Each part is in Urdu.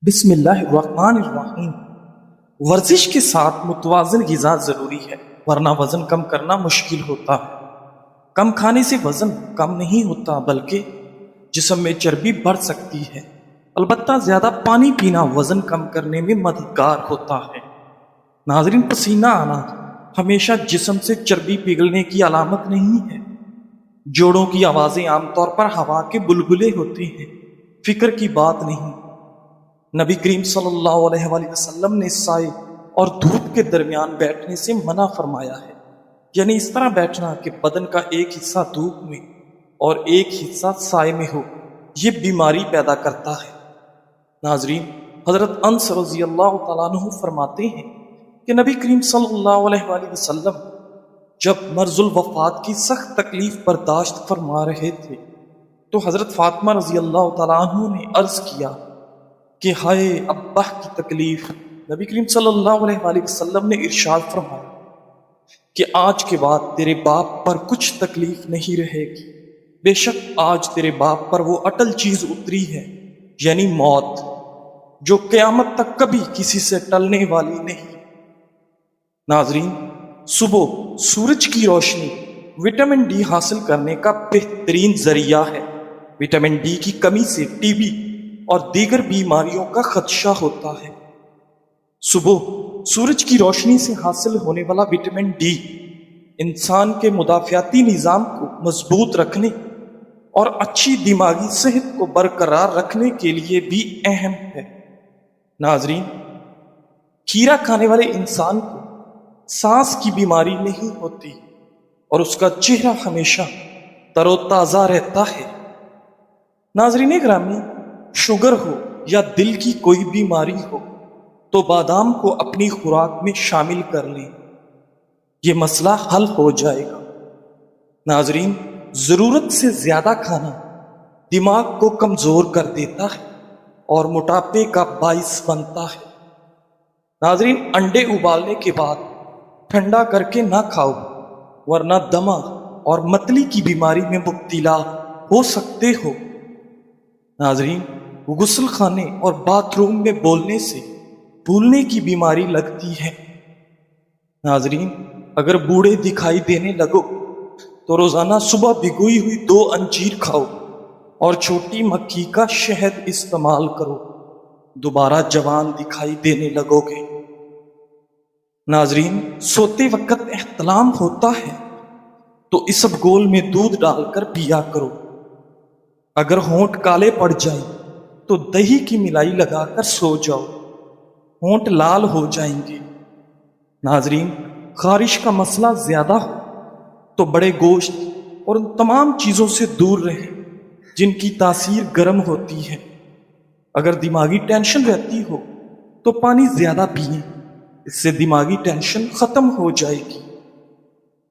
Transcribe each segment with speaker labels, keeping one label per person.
Speaker 1: بسم اللہ الرحمن الرحیم۔ ورزش کے ساتھ متوازن غذا ضروری ہے، ورنہ وزن کم کرنا مشکل ہوتا ہے۔ کم کھانے سے وزن کم نہیں ہوتا بلکہ جسم میں چربی بڑھ سکتی ہے۔ البتہ زیادہ پانی پینا وزن کم کرنے میں مددگار ہوتا ہے۔ ناظرین، پسینہ آنا ہمیشہ جسم سے چربی پگھلنے کی علامت نہیں ہے۔ جوڑوں کی آوازیں عام طور پر ہوا کے بلبلے ہوتے ہیں، فکر کی بات نہیں۔ نبی کریم صلی اللہ علیہ وآلہ وسلم نے سائے اور دھوپ کے درمیان بیٹھنے سے منع فرمایا ہے، یعنی اس طرح بیٹھنا کہ بدن کا ایک حصہ دھوپ میں اور ایک حصہ سائے میں ہو۔ یہ بیماری پیدا کرتا ہے۔ ناظرین، حضرت انس رضی اللہ تعالیٰ عنہ فرماتے ہیں کہ نبی کریم صلی اللہ علیہ وآلہ وسلم جب مرض الوفات کی سخت تکلیف برداشت فرما رہے تھے تو حضرت فاطمہ رضی اللہ تعالیٰ عنہ نے عرض کیا کہ ہائے ابا کی تکلیف۔ نبی کریم صلی اللہ علیہ وآلہ وسلم نے ارشاد فرمایا کہ آج کے بعد تیرے باپ پر کچھ تکلیف نہیں رہے گی، بے شک آج تیرے باپ پر وہ اٹل چیز اتری ہے، یعنی موت، جو قیامت تک کبھی کسی سے ٹلنے والی نہیں۔ ناظرین، صبح سورج کی روشنی وٹامن ڈی حاصل کرنے کا بہترین ذریعہ ہے۔ وٹامن ڈی کی کمی سے ٹی بی اور دیگر بیماریوں کا خدشہ ہوتا ہے۔ صبح سورج کی روشنی سے حاصل ہونے والا وٹامن ڈی انسان کے مدافعاتی نظام کو مضبوط رکھنے اور اچھی دماغی صحت کو برقرار رکھنے کے لیے بھی اہم ہے۔ ناظرین، کھیرا کھانے والے انسان کو سانس کی بیماری نہیں ہوتی اور اس کا چہرہ ہمیشہ تر و تازہ رہتا ہے۔ ناظرین گرامی، شوگر ہو یا دل کی کوئی بیماری ہو تو بادام کو اپنی خوراک میں شامل کر لیں، یہ مسئلہ حل ہو جائے گا۔ ناظرین، ضرورت سے زیادہ کھانا دماغ کو کمزور کر دیتا ہے اور موٹاپے کا باعث بنتا ہے۔ ناظرین، انڈے ابالنے کے بعد ٹھنڈا کر کے نہ کھاؤ، ورنہ دمہ اور متلی کی بیماری میں مبتلا ہو سکتے ہو۔ ناظرین، غسل خانے اور باتھ روم میں بولنے سے بھولنے کی بیماری لگتی ہے۔ ناظرین، اگر بوڑھے دکھائی دینے لگو تو روزانہ صبح بھگوئی ہوئی 2 انجیر کھاؤ اور چھوٹی مکھی کا شہد استعمال کرو، دوبارہ جوان دکھائی دینے لگو گے۔ ناظرین، سوتے وقت احتلام ہوتا ہے تو اسبگول میں دودھ ڈال کر پیا کرو۔ اگر ہونٹ کالے پڑ جائیں تو دہی کی ملائی لگا کر سو جاؤ، ہونٹ لال ہو جائیں گے۔ ناظرین، خارش کا مسئلہ زیادہ ہو تو بڑے گوشت اور ان تمام چیزوں سے دور رہیں جن کی تاثیر گرم ہوتی ہے۔ اگر دماغی ٹینشن رہتی ہو تو پانی زیادہ پئیں، اس سے دماغی ٹینشن ختم ہو جائے گی۔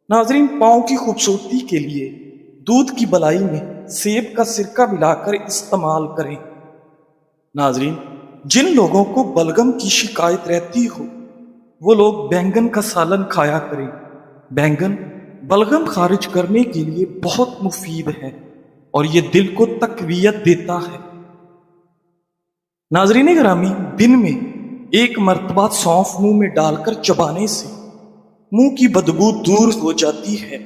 Speaker 1: ناظرین، پاؤں کی خوبصورتی کے لیے دودھ کی بلائی میں سیب کا سرکہ ملا کر استعمال کریں۔ ناظرین، جن لوگوں کو بلغم کی شکایت رہتی ہو وہ لوگ بینگن کا سالن کھایا کریں۔ بینگن بلغم خارج کرنے کے لیے بہت مفید ہے اور یہ دل کو تقویت دیتا ہے۔ ناظرین گرامی، دن میں 1 مرتبہ سونف منہ میں ڈال کر چبانے سے منہ کی بدبو دور ہو جاتی ہے۔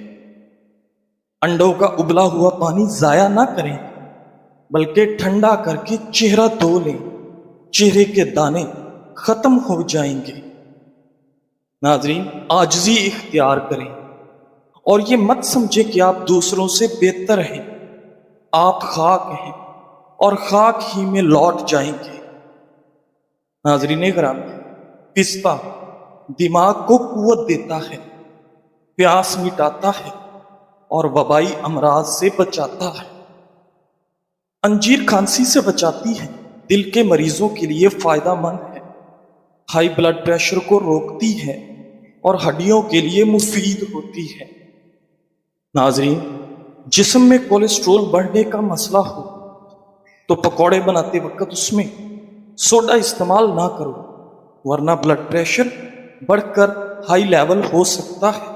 Speaker 1: انڈوں کا ابلا ہوا پانی ضائع نہ کریں بلکہ ٹھنڈا کر کے چہرہ دھو لیں، چہرے کے دانے ختم ہو جائیں گے۔ ناظرین، عاجزی اختیار کریں اور یہ مت سمجھیں کہ آپ دوسروں سے بہتر ہیں۔ آپ خاک ہیں اور خاک ہی میں لوٹ جائیں گے۔ ناظرین گرامی، پستہ دماغ کو قوت دیتا ہے، پیاس مٹاتا ہے اور وبائی امراض سے بچاتا ہے۔ انجیر کھانسی سے بچاتی ہے، دل کے مریضوں کے لیے فائدہ مند ہے، ہائی بلڈ پریشر کو روکتی ہے اور ہڈیوں کے لیے مفید ہوتی ہے۔ ناظرین، جسم میں کولیسٹرول بڑھنے کا مسئلہ ہو تو پکوڑے بناتے وقت اس میں سوڈا استعمال نہ کرو، ورنہ بلڈ پریشر بڑھ کر ہائی لیول ہو سکتا ہے۔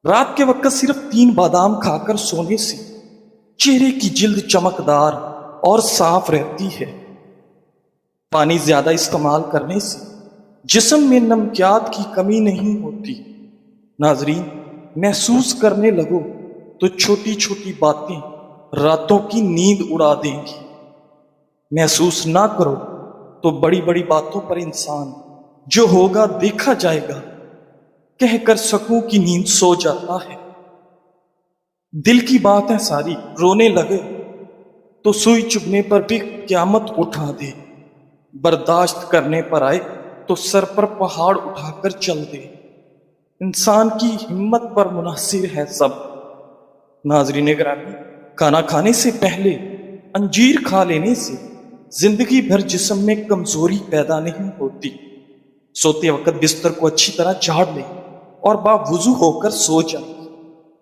Speaker 1: رات کے وقت صرف 3 بادام کھا کر سونے سے چہرے کی جلد چمکدار اور صاف رہتی ہے۔ پانی زیادہ استعمال کرنے سے جسم میں نمکیات کی کمی نہیں ہوتی۔ ناظرین، محسوس کرنے لگو تو چھوٹی چھوٹی باتیں راتوں کی نیند اڑا دیں گی۔ محسوس نہ کرو تو بڑی بڑی باتوں پر انسان جو ہوگا دیکھا جائے گا کہہ کر سکوں کی نیند سو جاتا ہے۔ دل کی بات ہے ساری، رونے لگے تو سوئی چبھنے پر بھی قیامت اٹھا دے، برداشت کرنے پر آئے تو سر پر پہاڑ اٹھا کر چل دے۔ انسان کی ہمت پر منحصر ہے سب۔ ناظرین گرامی، کھانا کھانے سے پہلے انجیر کھا لینے سے زندگی بھر جسم میں کمزوری پیدا نہیں ہوتی۔ سوتے وقت بستر کو اچھی طرح جھاڑ لیں اور باوضو ہو کر سو جائیں،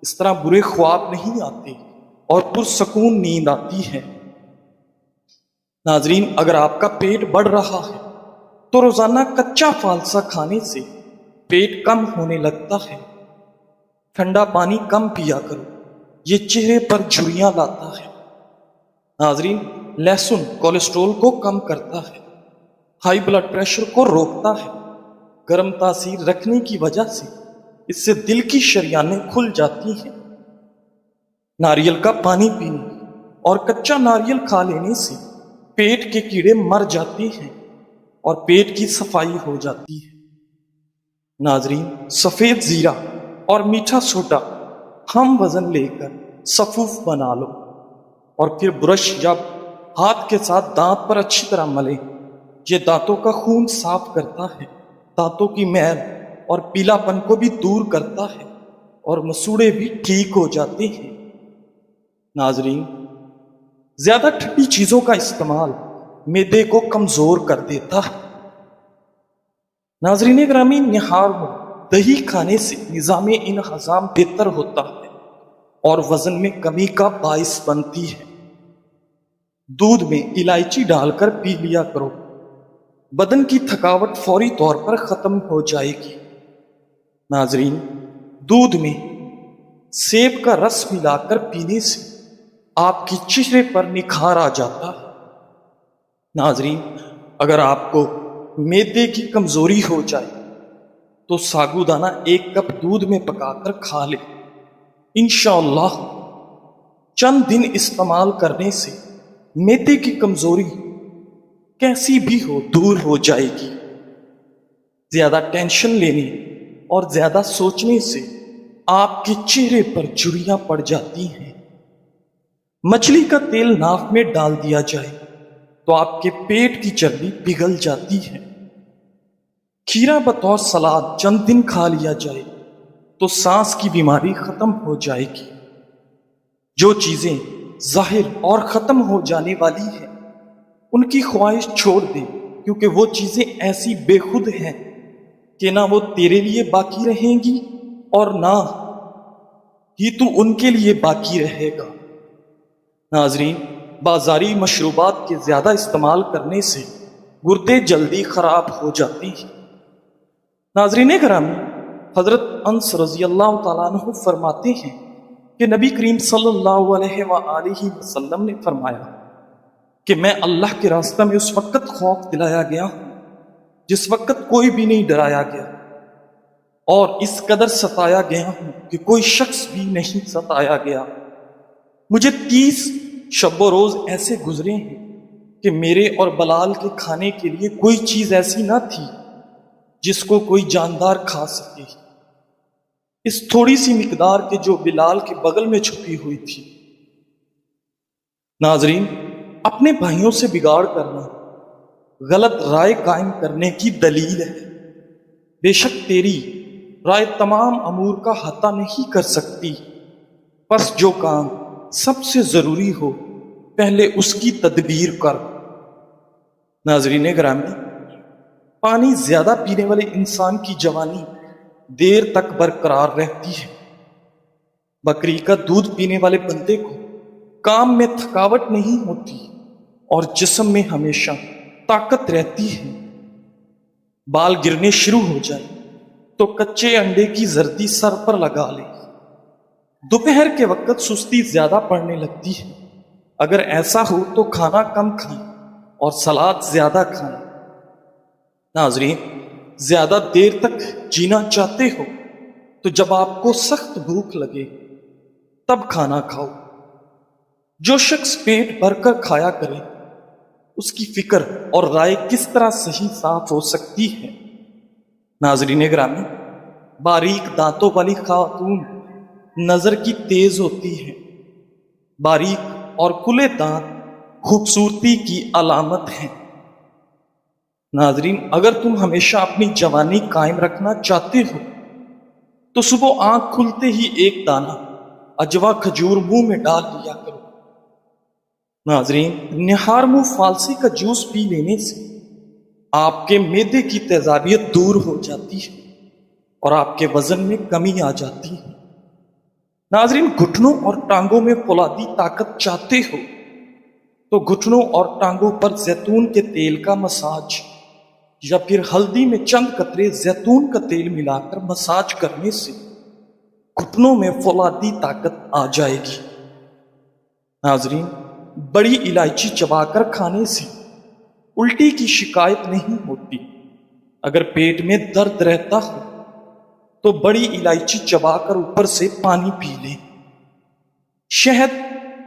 Speaker 1: اس طرح برے خواب نہیں آتے اور پرسکون نیند آتی ہے۔ ناظرین، اگر آپ کا پیٹ بڑھ رہا ہے تو روزانہ کچا فالسا کھانے سے پیٹ کم ہونے لگتا ہے۔ ٹھنڈا پانی کم پیا کرو، یہ چہرے پر جھریاں لاتا ہے۔ ناظرین، لہسن کولیسٹرول کو کم کرتا ہے، ہائی بلڈ پریشر کو روکتا ہے۔ گرم تاثیر رکھنے کی وجہ سے اس سے دل کی شریانیں کھل جاتی ہیں۔ ناریل کا پانی پینے اور کچا ناریل کھا لینے سے پیٹ کے کیڑے مر جاتے ہیں اور پیٹ کی صفائی ہو جاتی ہے۔ ناظرین، سفید زیرہ اور میٹھا سوڈا ہم وزن لے کر صفوف بنا لو اور پھر برش جب ہاتھ کے ساتھ دانت پر اچھی طرح ملیں۔ یہ دانتوں کا خون صاف کرتا ہے، دانتوں کی میل اور پیلا پن کو بھی دور کرتا ہے اور مسوڑے بھی ٹھیک ہو جاتے ہیں۔ ناظرین، زیادہ ٹھنڈی چیزوں کا استعمال معدے کو کمزور کر دیتا ہے۔ ناظرین گرامی، نہار میں دہی کھانے سے نظام انہضام بہتر ہوتا ہے اور وزن میں کمی کا باعث بنتی ہے۔ دودھ میں الائچی ڈال کر پی لیا کرو، بدن کی تھکاوٹ فوری طور پر ختم ہو جائے گی۔ ناظرین، دودھ میں سیب کا رس ملا کر پینے سے آپ کے چہرے پر نکھار آ جاتا ہے۔ ناظرین، اگر آپ کو معدے کی کمزوری ہو جائے تو ساگو دانہ 1 کپ دودھ میں پکا کر کھا لے، انشاءاللہ چند دن استعمال کرنے سے معدے کی کمزوری کیسی بھی ہو دور ہو جائے گی۔ زیادہ ٹینشن لینے اور زیادہ سوچنے سے آپ کے چہرے پر جھریاں پڑ جاتی ہیں۔ مچھلی کا تیل ناک میں ڈال دیا جائے تو آپ کے پیٹ کی چربی پگھل جاتی ہے۔ کھیرا بطور سلاد چند دن کھا لیا جائے تو سانس کی بیماری ختم ہو جائے گی۔ جو چیزیں ظاہر اور ختم ہو جانے والی ہیں ان کی خواہش چھوڑ دیں، کیونکہ وہ چیزیں ایسی بے خود ہیں کہ نہ وہ تیرے لیے باقی رہیں گی اور نہ ہی تو ان کے لیے باقی رہے گا۔ ناظرین، بازاری مشروبات کے زیادہ استعمال کرنے سے گردے جلدی خراب ہو جاتے ہیں۔ ناظرین گرامی، حضرت انس رضی اللہ تعالیٰ عنہ فرماتے ہیں کہ نبی کریم صلی اللہ علیہ وآلہ وسلم نے فرمایا کہ میں اللہ کے راستہ میں اس وقت خوف دلایا گیا ہوں جس وقت کوئی بھی نہیں ڈرایا گیا، اور اس قدر ستایا گیا ہوں کہ کوئی شخص بھی نہیں ستایا گیا۔ مجھے 30 شب و روز ایسے گزرے ہیں کہ میرے اور بلال کے کھانے کے لیے کوئی چیز ایسی نہ تھی جس کو کوئی جاندار کھا سکے، اس تھوڑی سی مقدار کے جو بلال کے بغل میں چھپی ہوئی تھی۔ ناظرین، اپنے بھائیوں سے بگاڑ کرنا غلط رائے قائم کرنے کی دلیل ہے۔ بے شک تیری رائے تمام امور کا احاطہ نہیں کر سکتی، پس جو کام سب سے ضروری ہو پہلے اس کی تدبیر کر۔ ناظرین گرامی، پانی زیادہ پینے والے انسان کی جوانی دیر تک برقرار رہتی ہے۔ بکری کا دودھ پینے والے بندے کو کام میں تھکاوٹ نہیں ہوتی اور جسم میں ہمیشہ طاقت رہتی ہے۔ بال گرنے شروع ہو جائے تو کچے انڈے کی زردی سر پر لگا لے۔ دوپہر کے وقت سستی زیادہ پڑنے لگتی ہے، اگر ایسا ہو تو کھانا کم کھائیں اور سلاد زیادہ کھائیں۔ ناظرین، زیادہ دیر تک جینا چاہتے ہو تو جب آپ کو سخت بھوک لگے تب کھانا کھاؤ۔ جو شخص پیٹ بھر کر کھایا کرے اس کی فکر اور رائے کس طرح صحیح صاف ہو سکتی ہے؟ ناظرین گرامی، باریک دانتوں والی خاتون نظر کی تیز ہوتی ہے۔ باریک اور کھلے دانت خوبصورتی کی علامت ہیں۔ ناظرین، اگر تم ہمیشہ اپنی جوانی قائم رکھنا چاہتے ہو تو صبح آنکھ کھلتے ہی ایک دانہ اجوا کھجور منہ میں ڈال لیا کرو۔ ناظرین، نہار منہ فالسی کا جوس پی لینے سے آپ کے معدے کی تیزابیت دور ہو جاتی ہے اور آپ کے وزن میں کمی آ جاتی ہے۔ ناظرین، گھٹنوں اور ٹانگوں میں فولادی طاقت چاہتے ہو تو گھٹنوں اور ٹانگوں پر زیتون کے تیل کا مساج یا پھر ہلدی میں چند قطرے زیتون کا تیل ملا کر مساج کرنے سے گھٹنوں میں فولادی طاقت آ جائے گی۔ ناظرین، بڑی الائچی چبا کر کھانے سے الٹی کی شکایت نہیں ہوتی۔ اگر پیٹ میں درد رہتا ہو تو بڑی الائچی چبا کر اوپر سے پانی پی لیں۔ شہد،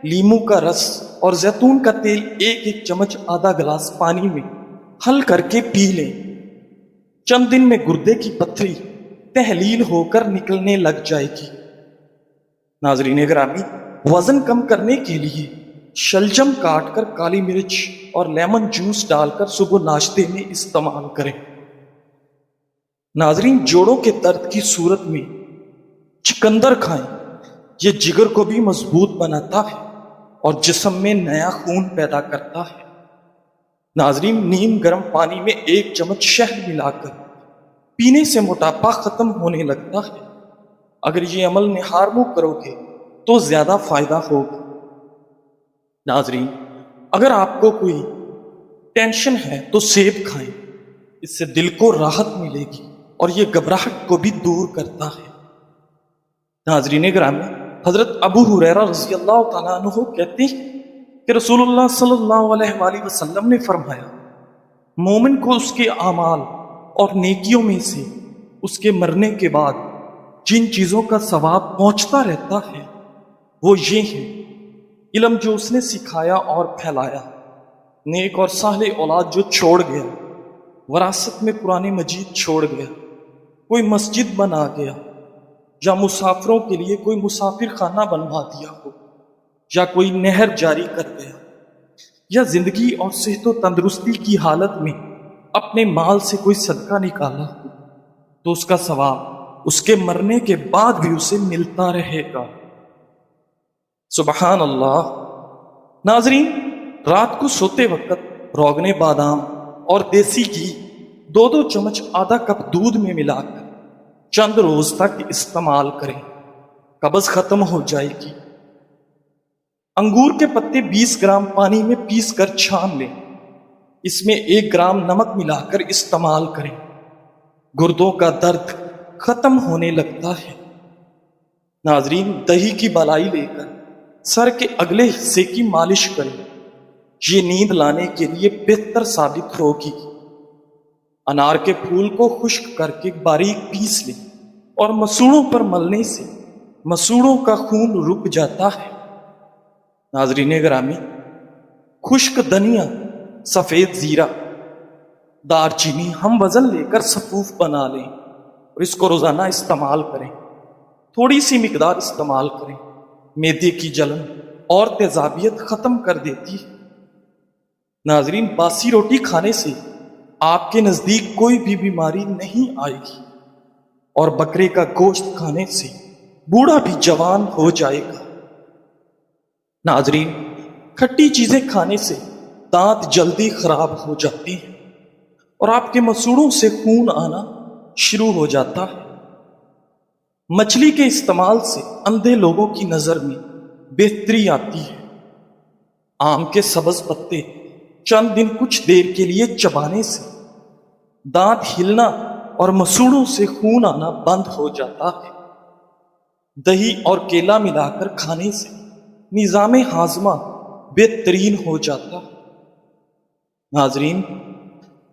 Speaker 1: لیمو کا رس اور زیتون کا تیل ایک ایک چمچ آدھا گلاس پانی میں حل کر کے پی لیں۔ چند دن میں گردے کی پتھری تحلیل ہو کر نکلنے لگ جائے گی۔ ناظرین گرامی، وزن کم کرنے کے لیے شلجم کاٹ کر کالی مرچ اور لیمن جوس ڈال کر صبح ناشتے میں استعمال کریں۔ ناظرین، جوڑوں کے درد کی صورت میں چقندر کھائیں۔ یہ جگر کو بھی مضبوط بناتا ہے اور جسم میں نیا خون پیدا کرتا ہے۔ ناظرین، نیم گرم پانی میں ایک چمچ شہد ملا کر پینے سے موٹاپا ختم ہونے لگتا ہے۔ اگر یہ عمل نہار منہ کرو گے تو زیادہ فائدہ ہوگا۔ ناظرین، اگر آپ کو کوئی ٹینشن ہے تو سیب کھائیں، اس سے دل کو راحت ملے گی اور یہ گھبراہٹ کو بھی دور کرتا ہے۔ ناظرین گرامی، حضرت ابو ہریرہ رضی اللہ تعالیٰ عنہ کہتے ہیں کہ رسول اللہ صلی اللہ علیہ وآلہ وسلم نے فرمایا، مومن کو اس کے اعمال اور نیکیوں میں سے اس کے مرنے کے بعد جن چیزوں کا ثواب پہنچتا رہتا ہے وہ یہ ہیں: علم جو اس نے سکھایا اور پھیلایا، نیک اور صالح اولاد جو چھوڑ گیا، وراثت میں قرآن مجید چھوڑ گیا، کوئی مسجد بنا گیا، یا مسافروں کے لیے کوئی مسافر خانہ بنوا دیا ہو، یا کوئی نہر جاری کر گیا، یا زندگی اور صحت و تندرستی کی حالت میں اپنے مال سے کوئی صدقہ نکالا ہو تو اس کا ثواب اس کے مرنے کے بعد بھی اسے ملتا رہے گا۔ سبحان اللہ۔ ناظرین، رات کو سوتے وقت روغن بادام اور دیسی گھی 2 چمچ آدھا کپ دودھ میں ملا کر چند روز تک استعمال کریں، قبض ختم ہو جائے گی۔ انگور کے پتے 20 گرام پانی میں پیس کر چھان لیں، اس میں 1 گرام نمک ملا کر استعمال کریں، گردوں کا درد ختم ہونے لگتا ہے۔ ناظرین، دہی کی بالائی لے کر سر کے اگلے حصے کی مالش کریں، یہ نیند لانے کے لیے بہتر ثابت ہوگی۔ انار کے پھول کو خشک کر کے باریک پیس لیں اور مسوڑوں پر ملنے سے مسوڑوں کا خون رک جاتا ہے۔ ناظرین گرامی، خشک دھنیا، سفید زیرہ، دار چینی ہم وزن لے کر سفوف بنا لیں اور اس کو روزانہ استعمال کریں۔ تھوڑی سی مقدار استعمال کریں، معدے کی جلن اور تیزابیت ختم کر دیتی ہے۔ ناظرین، باسی روٹی کھانے سے آپ کے نزدیک کوئی بھی بیماری نہیں آئے گی اور بکرے کا گوشت کھانے سے بوڑھا بھی جوان ہو جائے گا۔ ناظرین، کھٹی چیزیں کھانے سے دانت جلدی خراب ہو جاتے ہیں اور آپ کے مسوڑوں سے خون آنا شروع ہو جاتا ہے۔ مچھلی کے استعمال سے اندھے لوگوں کی نظر میں بہتری آتی ہے۔ آم کے سبز پتے چند دن کچھ دیر کے لیے چبانے سے دانت ہلنا اور مسوڑوں سے خون آنا بند ہو جاتا ہے۔ دہی اور کیلا ملا کر کھانے سے نظام ہاضمہ بہترین ہو جاتا ہے۔ ناظرین،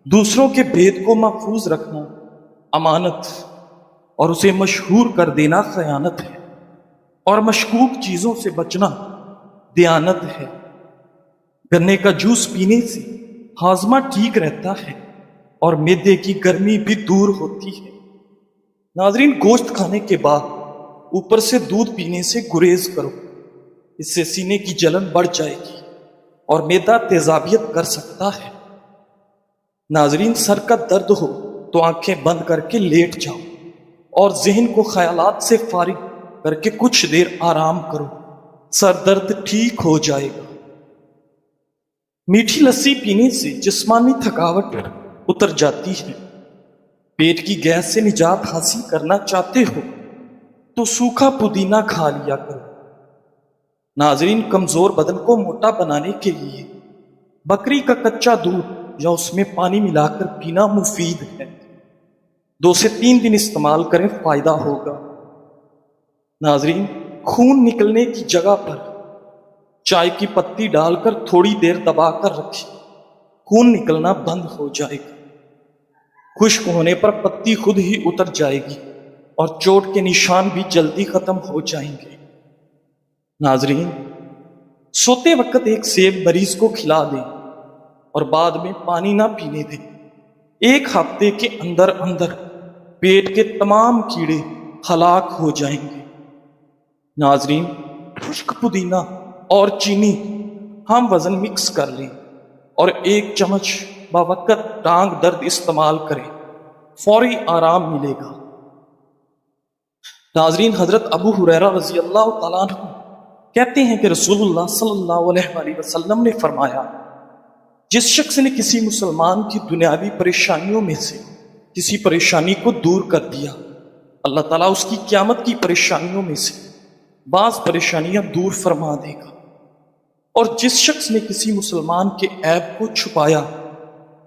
Speaker 1: دوسروں کے بھید کو محفوظ رکھنا امانت اور اسے مشہور کر دینا خیانت ہے، اور مشکوک چیزوں سے بچنا دیانت ہے۔ گنے کا جوس پینے سے ہاضمہ ٹھیک رہتا ہے اور معدے کی گرمی بھی دور ہوتی ہے۔ ناظرین، گوشت کھانے کے بعد اوپر سے دودھ پینے سے گریز کرو، اس سے سینے کی جلن بڑھ جائے گی اور معدہ تیزابیت کر سکتا ہے۔ ناظرین، سر کا درد ہو تو آنکھیں بند کر کے لیٹ جاؤ اور ذہن کو خیالات سے فارغ کر کے کچھ دیر آرام کرو، سر درد ٹھیک ہو جائے گا۔ میٹھی لسی پینے سے جسمانی تھکاوٹ اتر جاتی ہے۔ پیٹ کی گیس سے نجات حاصل کرنا چاہتے ہو تو سوکھا پودینہ کھا لیا کرو۔ ناظرین، کمزور بدن کو موٹا بنانے کے لیے بکری کا کچا دودھ یا اس میں پانی ملا کر پینا مفید ہے۔ 2 سے 3 دن استعمال کریں، فائدہ ہوگا۔ ناظرین، خون نکلنے کی جگہ پر چائے کی پتی ڈال کر تھوڑی دیر دبا کر رکھیں، خون نکلنا بند ہو جائے گا۔ خشک ہونے پر پتی خود ہی اتر جائے گی اور چوٹ کے نشان بھی جلدی ختم ہو جائیں گے۔ ناظرین، سوتے وقت ایک سیب مریض کو کھلا دیں اور بعد میں پانی نہ پینے دیں۔ 1 ہفتے کے اندر اندر پیٹ کے تمام کیڑے ہلاک ہو جائیں گے۔ ناظرین، خشک پودینہ اور چینی ہم وزن مکس کر لیں اور 1 چمچ بوقت ٹانگ درد استعمال کریں، فوری آرام ملے گا۔ ناظرین، حضرت ابو ہریرہ رضی اللہ تعالیٰ عنہ کہتے ہیں کہ رسول اللہ صلی اللہ علیہ وسلم نے فرمایا، جس شخص نے کسی مسلمان کی دنیاوی پریشانیوں میں سے کسی پریشانی کو دور کر دیا، اللہ تعالیٰ اس کی قیامت کی پریشانیوں میں سے بعض پریشانیاں دور فرما دے گا۔ اور جس شخص نے کسی مسلمان کے عیب کو چھپایا،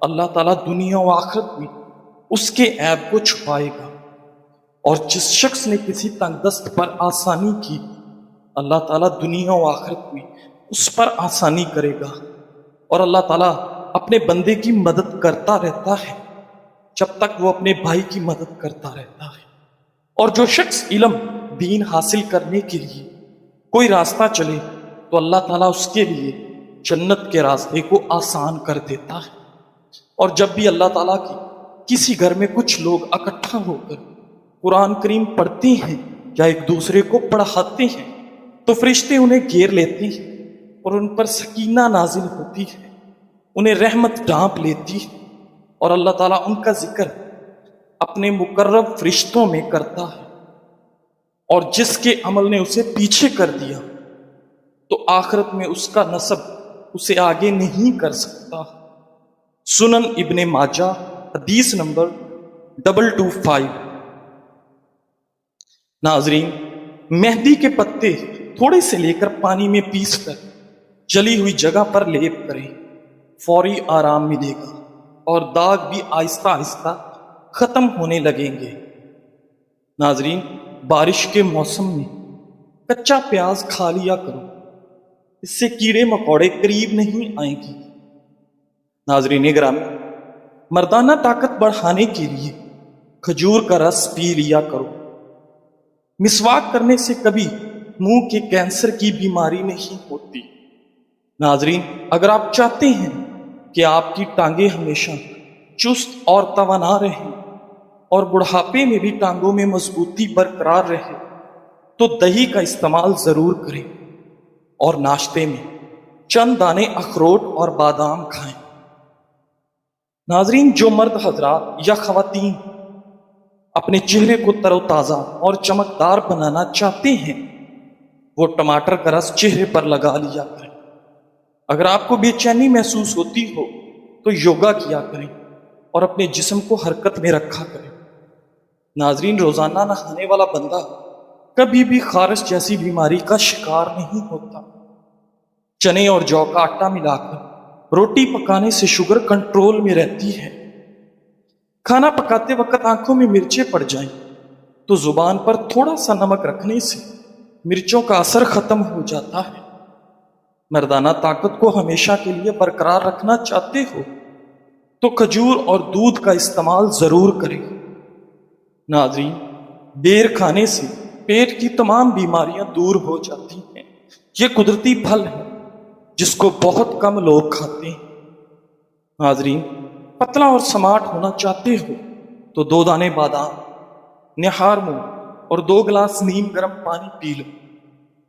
Speaker 1: اللہ تعالیٰ دنیا و آخرت میں اس کے عیب کو چھپائے گا۔ اور جس شخص نے کسی تنگ دست پر آسانی کی، اللہ تعالیٰ دنیا و آخرت میں اس پر آسانی کرے گا۔ اور اللہ تعالیٰ اپنے بندے کی مدد کرتا رہتا ہے جب تک وہ اپنے بھائی کی مدد کرتا رہتا ہے۔ اور جو شخص علم دین حاصل کرنے کے لیے کوئی راستہ چلے تو اللہ تعالیٰ اس کے لیے جنت کے راستے کو آسان کر دیتا ہے۔ اور جب بھی اللہ تعالیٰ کی کسی گھر میں کچھ لوگ اکٹھا ہو کر قرآن کریم پڑھتے ہیں یا ایک دوسرے کو پڑھاتے ہیں تو فرشتے انہیں گھیر لیتے ہیں اور ان پر سکینہ نازل ہوتی ہے، انہیں رحمت ڈھانپ لیتی ہے، اور اللہ تعالیٰ ان کا ذکر اپنے مقرب فرشتوں میں کرتا ہے۔ اور جس کے عمل نے اسے پیچھے کر دیا تو آخرت میں اس کا نسب اسے آگے نہیں کر سکتا۔ سنن ابن ماجہ حدیث نمبر 225۔ ناظرین، مہندی کے پتے تھوڑے سے لے کر پانی میں پیس کر جلی ہوئی جگہ پر لیپ کریں، فوری آرام ملے گا اور داغ بھی آہستہ آہستہ ختم ہونے لگیں گے۔ ناظرین، بارش کے موسم میں کچا پیاز کھا لیا کرو، اس سے کیڑے مکوڑے قریب نہیں آئیں گی۔ ناظرین گرامی، مردانہ طاقت بڑھانے کے لیے کھجور کا رس پی لیا کرو۔ مسواک کرنے سے کبھی منہ کے کینسر کی بیماری نہیں ہوتی۔ ناظرین، اگر آپ چاہتے ہیں کہ آپ کی ٹانگیں ہمیشہ چست اور توانا رہیں اور بڑھاپے میں بھی ٹانگوں میں مضبوطی برقرار رہے تو دہی کا استعمال ضرور کریں اور ناشتے میں چند دانے اخروٹ اور بادام کھائیں۔ ناظرین، جو مرد حضرات یا خواتین اپنے چہرے کو تر و تازہ اور چمکدار بنانا چاہتے ہیں وہ ٹماٹر کا رس چہرے پر لگا لیا کریں۔ اگر آپ کو بے چینی محسوس ہوتی ہو تو یوگا کیا کریں اور اپنے جسم کو حرکت میں رکھا کریں۔ ناظرین، روزانہ نہانے والا بندہ کبھی بھی خارش جیسی بیماری کا شکار نہیں ہوتا۔ چنے اور جو کا آٹا ملا کر روٹی پکانے سے شوگر کنٹرول میں رہتی ہے۔ کھانا پکاتے وقت آنکھوں میں مرچیں پڑ جائیں تو زبان پر تھوڑا سا نمک رکھنے سے مرچوں کا اثر ختم ہو جاتا ہے۔ مردانہ طاقت کو ہمیشہ کے لیے برقرار رکھنا چاہتے ہو تو کھجور اور دودھ کا استعمال ضرور کریں۔ ناظرین، بیر کھانے سے پیٹ کی تمام بیماریاں دور ہو جاتی ہیں۔ یہ قدرتی پھل ہے جس کو بہت کم لوگ کھاتے ہیں۔ ناظرین، پتلا اور سمارٹ ہونا چاہتے ہو تو 2 دانے بادام نہار منہ اور 2 گلاس نیم گرم پانی پی لو۔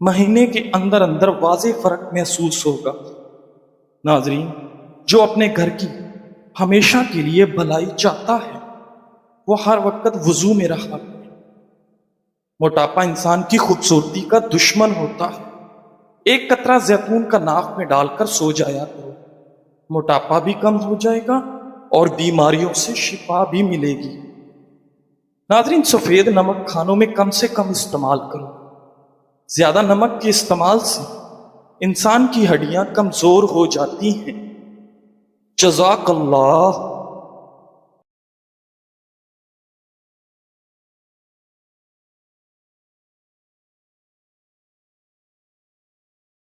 Speaker 1: مہینے کے اندر اندر واضح فرق محسوس ہوگا۔ ناظرین، جو اپنے گھر کی ہمیشہ کے لیے بھلائی چاہتا ہے وہ ہر وقت وضو میں رہا کرے۔ موٹاپا انسان کی خوبصورتی کا دشمن ہوتا ہے۔ ایک قطرہ زیتون کا ناک میں ڈال کر سو جایا کرو، موٹاپا بھی کم ہو جائے گا اور بیماریوں سے شفا بھی ملے گی۔ ناظرین، سفید نمک کھانوں میں کم سے کم استعمال کرو۔ زیادہ نمک کے استعمال سے انسان کی ہڈیاں کمزور ہو جاتی ہیں۔ جزاک اللہ۔